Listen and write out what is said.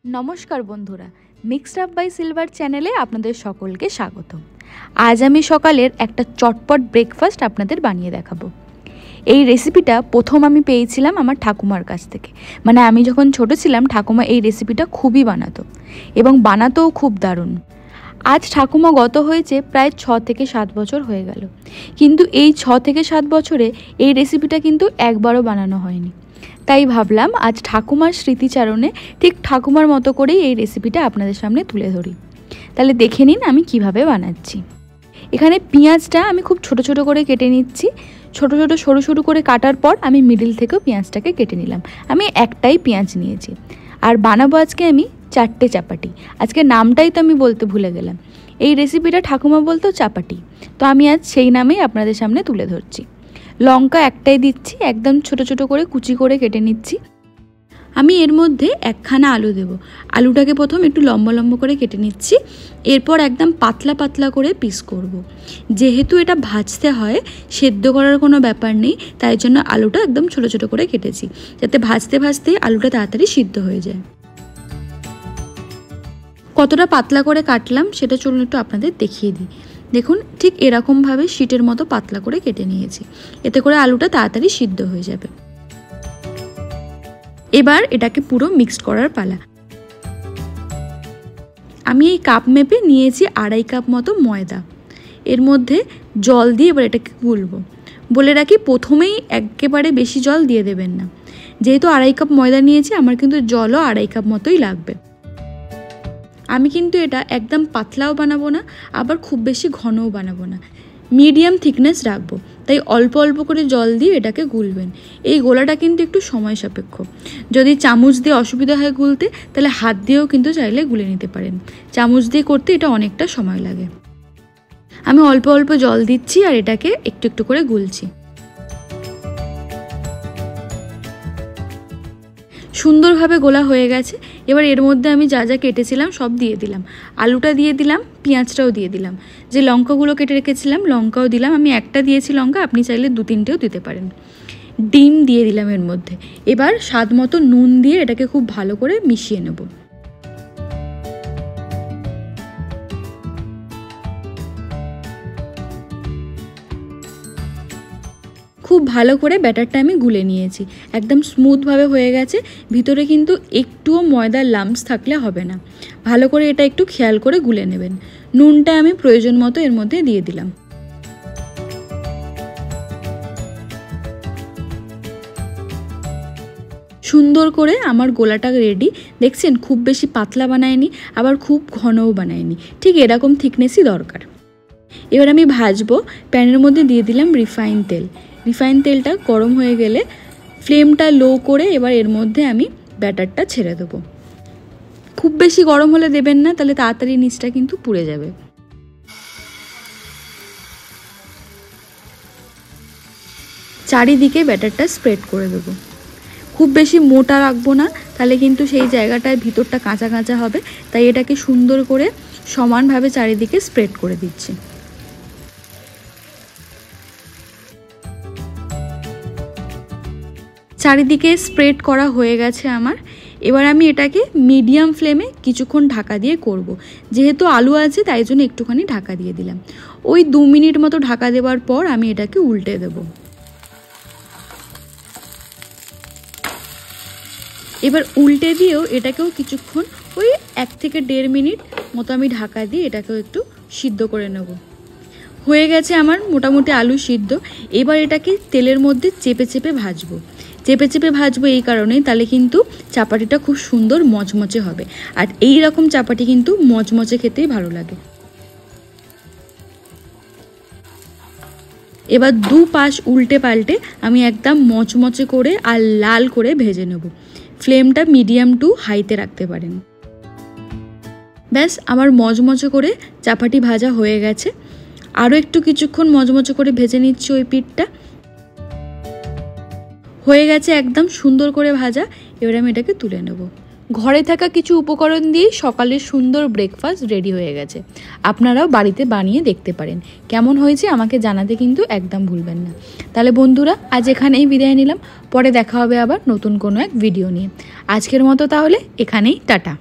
नमस्कार बंधुरा mixed up by सिलभार चैनेले आपनादेर सकलके स्वागत। आज आमी सकालेर एकटा चटपट ब्रेकफास्ट आपनादेर बानिये देखाबो। এই রেসিপিটা প্রথম আমি পেয়েছিলাম আমার ঠাকুমার কাছ থেকে। মানে আমি যখন ছোট ছিলাম ঠাকুমা এই রেসিপিটা খুবই বানাতো এবং বানাতেও খুব দারুণ। আজ ঠাকুমা গত হয়েছে প্রায় 6 থেকে 7 বছর হয়ে গেল, কিন্তু এই 6 থেকে 7 বছরে এই রেসিপিটা কিন্তু একবারও বানানো হয়নি। তাই ভাবলাম আজ ঠাকুমার স্মৃতিচারণে ঠিক ঠাকুমার মতো করেই এই রেসিপিটা আপনাদের সামনে তুলে ধরি। তাহলে দেখে নিন আমি কিভাবে বানাচ্ছি। এখানে পেঁয়াজটা আমি খুব ছোট ছোট করে কেটে নিচ্ছি। ছোট ছোট সরু সরু করে কাটার পর আমি মিডিল থেকেও পেঁয়াজটাকে কেটে নিলাম। আমি একটাই পেঁয়াজ নিয়েছি। আর বানাবো আজকে আমি 4টে চাপাটি। আজকে নামটাই তো আমি বলতে ভুলে গেলাম। এই রেসিপিটা ঠাকুমা বলতো চাপাটি, তো আমি আজ সেই নামেই আপনাদের সামনে তুলে ধরছি। লঙ্কা একটাই দিচ্ছি, একদম ছোট ছোট করে কুচি করে কেটে নিচ্ছি। আমি এর মধ্যে একখানা আলু দেব। আলুটাকে প্রথম একটু লম্বা লম্বা করে কেটে নিচ্ছি, এরপর একদম পাতলা পাতলা করে পিস করব। যেহেতু এটা ভাজতে হয়, সেদ্ধ করার কোনো ব্যাপার নেই, তাই জন্য আলুটা একদম ছোট ছোট করে কেটেছি, যাতে ভাজতে ভাজতে আলুটা তাড়াতাড়ি সিদ্ধ হয়ে যায়। কতটা পাতলা করে কাটলাম সেটা চলুন একটু আপনাদের দেখিয়ে দিই। দেখুন ঠিক এরকমভাবে শীটের মতো পাতলা করে কেটে নিয়েছি, এতে করে আলুটা তাড়াতাড়ি সিদ্ধ হয়ে যাবে। এবার এটাকে পুরো মিক্সড করার পালা। আমি এই কাপ মেপে নিয়েছি 2.5 কাপ মতো ময়দা। এর মধ্যে জল দিয়ে এবার এটাকে গুলবো। বলে রাখি প্রথমেই একেবারে বেশি জল দিয়ে দেবেন না, যেহেতু 2.5 কাপ ময়দা নিয়েছি আমার কিন্তু জলও 2.5 কাপ মতোই লাগবে। আমি কিন্তু এটা একদম পাতলাও বানাবো না, আবার খুব বেশি ঘনও বানাবো না, মিডিয়াম থিকনেস রাখবো। তাই অল্প অল্প করে জল দিয়ে এটাকে গুলবেন। এই গোলাটা কিন্তু একটু সময় সাপেক্ষ। যদি চামচ দিয়ে অসুবিধা হয় গুলতে, তাহলে হাত দিয়েও কিন্তু চাইলে গুলে নিতে পারেন। চামচ দিয়ে করতে এটা অনেকটা সময় লাগে। আমি অল্প অল্প জল দিচ্ছি আর এটাকে একটু একটু করে গুলছি। সুন্দরভাবে গোলা হয়ে গেছে। এবার এর মধ্যে আমি যা যা কেটেছিলাম সব দিয়ে দিলাম। আলুটা দিয়ে দিলাম, পেঁয়াজটাও দিয়ে দিলাম, যে লঙ্কাগুলো কেটে রেখেছিলাম লঙ্কাও দিলাম। আমি একটা দিয়েছি লঙ্কা, আপনি চাইলে 2-3টেও দিতে পারেন। ডিম দিয়ে দিলাম এর মধ্যে। এবার স্বাদ মতো নুন দিয়ে এটাকে খুব ভালো করে মিশিয়ে নেব। খুব ভালো করে ব্যাটারটা আমি গুলে নিয়েছি, একদম স্মুথভাবে হয়ে গেছে। ভিতরে কিন্তু একটুও ময়দার লাম্পস থাকলে হবে না। ভালো করে এটা একটু খেয়াল করে গুলে নেবেন। নুনটা আমি প্রয়োজন মতো এর মধ্যে দিয়ে দিলাম। সুন্দর করে আমার গোলাটা রেডি। দেখছেন খুব বেশি পাতলা বানায়নি, আবার খুব ঘনও বানায়নি, ঠিক এরকম থিকনেসই দরকার। এবার আমি ভাজবো। প্যানের মধ্যে দিয়ে দিলাম রিফাইন তেল। রিফাইন তেলটা গরম হয়ে গেলে ফ্লেমটা লো করে এবার এর মধ্যে আমি ব্যাটারটা ছেড়ে দেবো। খুব বেশি গরম হলে দেবেন না, তাহলে তাড়াতাড়ি নিচটা কিন্তু পুড়ে যাবে। চারিদিকে ব্যাটারটা স্প্রেড করে দেবো। খুব বেশি মোটা রাখবো না, তাহলে কিন্তু সেই জায়গাটায় ভিতরটা কাঁচা কাঁচা হবে। তাই এটাকে সুন্দর করে সমানভাবে চারিদিকে স্প্রেড করে দিচ্ছি। চারিদিকে স্প্রেড করা হয়ে গেছে আমার। এবার আমি এটাকে মিডিয়াম ফ্লেমে কিছুক্ষণ ঢাকা দিয়ে করব। যেহেতু আলু আছে তাই জন্য একটুখানি ঢাকা দিয়ে দিলাম। ওই 2 মিনিট মতো ঢাকা দেওয়ার পর আমি এটাকে উল্টে দেব। এবার উল্টে দিয়েও এটাকেও কিছুক্ষণ ওই 1 থেকে 1.5 মিনিট মতো আমি ঢাকা দিয়ে এটাকেও একটু সিদ্ধ করে নেব। হয়ে গেছে আমার মোটামুটি আলু সিদ্ধ। এবার এটাকে তেলের মধ্যে চেপে চেপে ভাজবো। চেপে চেপে ভাজবো এই কারণেই, তাহলে কিন্তু চাপাটিটা খুব সুন্দর মচমচে হবে। আর এই রকম চাপাটি কিন্তু মচমচে খেতেই ভালো লাগে। এবার 2 পাশ উল্টে পাল্টে আমি একদম মচমচে করে আর লাল করে ভেজে নেব। ফ্লেমটা মিডিয়াম টু হাইতে রাখতে পারেন। ব্যাস আমার মচমচে করে চাপাটি ভাজা হয়ে গেছে। আরও একটু কিছুক্ষণ মচমচে করে ভেজে নিচ্ছি ওই পিঠটা। হয়ে গেছে একদম সুন্দর করে ভাজা। এবার আমি এটাকে তুলে নেব। ঘরে থাকা কিছু উপকরণ দিয়ে সকালের সুন্দর ব্রেকফাস্ট রেডি হয়ে গেছে। আপনারাও বাড়িতে বানিয়ে দেখতে পারেন। কেমন হয়েছে আমাকে জানাতে কিন্তু একদম ভুলবেন না। তাহলে বন্ধুরা আজ এখানেই বিদায় নিলাম। পরে দেখা হবে আবার নতুন কোনো এক ভিডিও নিয়ে। আজকের মতো তাহলে এখানেই টাটা।